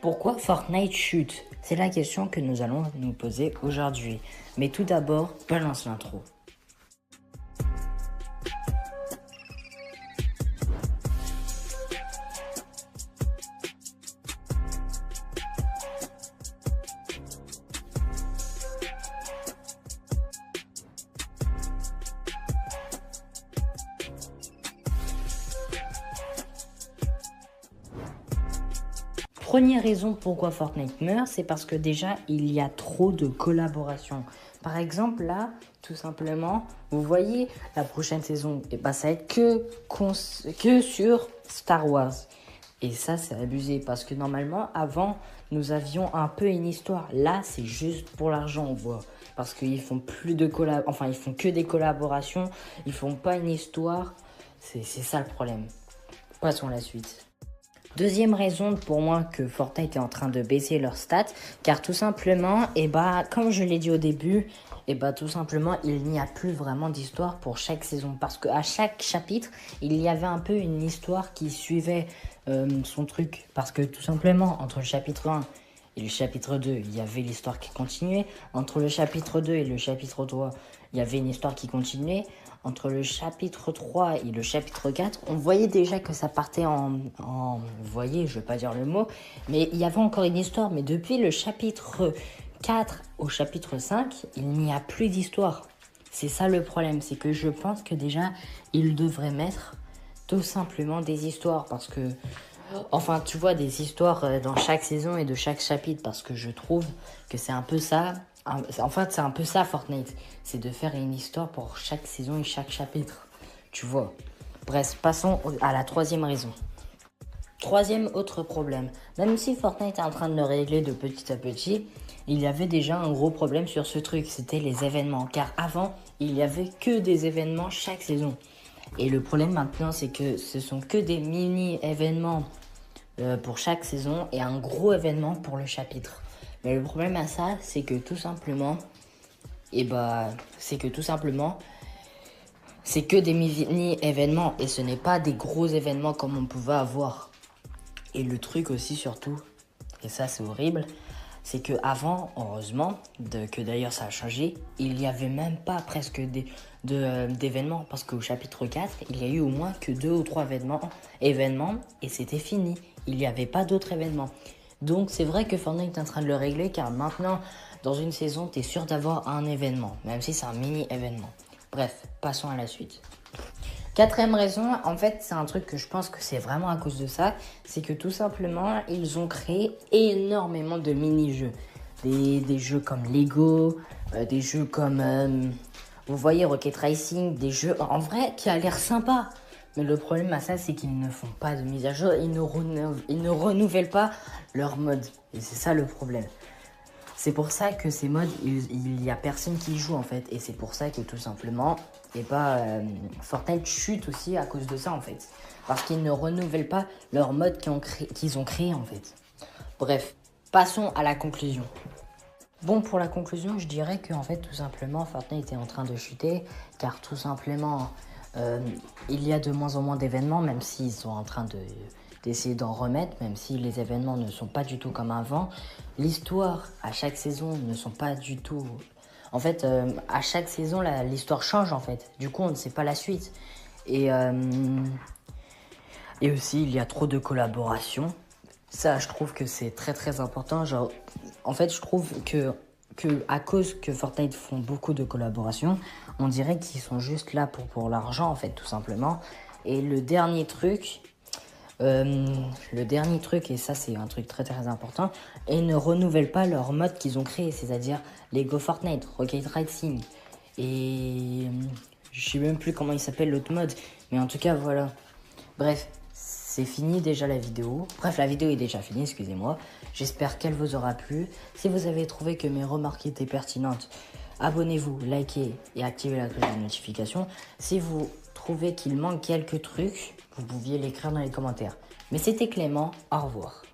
Pourquoi Fortnite chute? C'est la question que nous allons nous poser aujourd'hui. Mais tout d'abord, balance l'intro. Première raison pourquoi Fortnite meurt, c'est parce que déjà, il y a trop de collaborations. Par exemple, là, tout simplement, vous voyez, la prochaine saison, ça va être que sur Star Wars. Et ça, c'est abusé parce que normalement, avant, nous avions un peu une histoire. Là, c'est juste pour l'argent, on voit. Parce qu'ils font plus de ils font que des collaborations. Ils font pas une histoire. C'est ça le problème. Passons à la suite. Deuxième raison pour moi que Fortnite est en train de baisser leurs stats, car tout simplement, comme je l'ai dit au début, tout simplement, il n'y a plus vraiment d'histoire pour chaque saison. Parce qu'à chaque chapitre, il y avait un peu une histoire qui suivait son truc. Parce que tout simplement, entre le chapitre 1 et le chapitre 2, il y avait l'histoire qui continuait. Entre le chapitre 2 et le chapitre 3, il y avait une histoire qui continuait. Entre le chapitre 3 et le chapitre 4, on voyait déjà que ça partait vous voyez, je vais pas dire le mot, mais il y avait encore une histoire. Mais depuis le chapitre 4 au chapitre 5, il n'y a plus d'histoire. C'est ça le problème, c'est que je pense que déjà, ils devraient mettre tout simplement des histoires. Parce que, tu vois, des histoires dans chaque saison et de chaque chapitre. Parce que je trouve que c'est un peu ça. En fait, c'est un peu ça, Fortnite. C'est de faire une histoire pour chaque saison et chaque chapitre. Tu vois. Bref, passons à la troisième raison. Troisième autre problème. Même si Fortnite est en train de le régler de petit à petit, il y avait déjà un gros problème sur ce truc. C'était les événements. Car avant, il n'y avait que des événements chaque saison. Et le problème maintenant, c'est que ce sont que des mini-événements pour chaque saison et un gros événement pour le chapitre. Mais le problème à ça, c'est que tout simplement, c'est que des mini-événements et ce n'est pas des gros événements comme on pouvait avoir. Et le truc aussi surtout, et ça c'est horrible, c'est que avant, heureusement, que d'ailleurs ça a changé, il n'y avait même pas presque d'événements. Parce qu'au chapitre 4, il y a eu au moins que 2 ou 3 événements et c'était fini. Il n'y avait pas d'autres événements. Donc c'est vrai que Fortnite est en train de le régler car maintenant, dans une saison, tu es sûr d'avoir un événement, même si c'est un mini-événement. Bref, passons à la suite. Quatrième raison, en fait, c'est un truc que je pense que c'est vraiment à cause de ça, c'est que tout simplement, ils ont créé énormément de mini-jeux. Des jeux comme Lego, des jeux comme, vous voyez, Rocket Racing, des jeux en vrai qui a l'air sympa. Mais le problème à ça, c'est qu'ils ne font pas de mise à jour, ils ne renouvellent pas leur mode. Et c'est ça le problème. C'est pour ça que ces modes, il y a personne qui y joue en fait. Et c'est pour ça que tout simplement, Fortnite chute aussi à cause de ça en fait. Parce qu'ils ne renouvellent pas leur mode qu'ils ont créé en fait. Bref, passons à la conclusion. Bon, pour la conclusion, je dirais que en fait, tout simplement, Fortnite est en train de chuter. Car tout simplement, il y a de moins en moins d'événements, même s'ils sont en train d'essayer d'en remettre, même si les événements ne sont pas du tout comme avant. L'histoire, à chaque saison, ne sont pas du tout... En fait, à chaque saison, l'histoire change, en fait. Du coup, on ne sait pas la suite. Et aussi, il y a trop de collaborations. Ça, je trouve que c'est très, très important. Genre, en fait, je trouve que à cause que Fortnite font beaucoup de collaborations, on dirait qu'ils sont juste là pour l'argent, en fait, tout simplement. Et le dernier truc, et ça c'est un truc très très important, ils ne renouvellent pas leur mode qu'ils ont créé, c'est-à-dire Lego Fortnite, Rocket Racing, et je sais même plus comment il s'appelle l'autre mode, mais en tout cas voilà. Bref, c'est fini déjà la vidéo. Bref, la vidéo est déjà finie, excusez-moi. J'espère qu'elle vous aura plu. Si vous avez trouvé que mes remarques étaient pertinentes, abonnez-vous, likez et activez la cloche de notification. Si vous trouvez qu'il manque quelques trucs, vous pouviez l'écrire dans les commentaires. Mais c'était Clément, au revoir.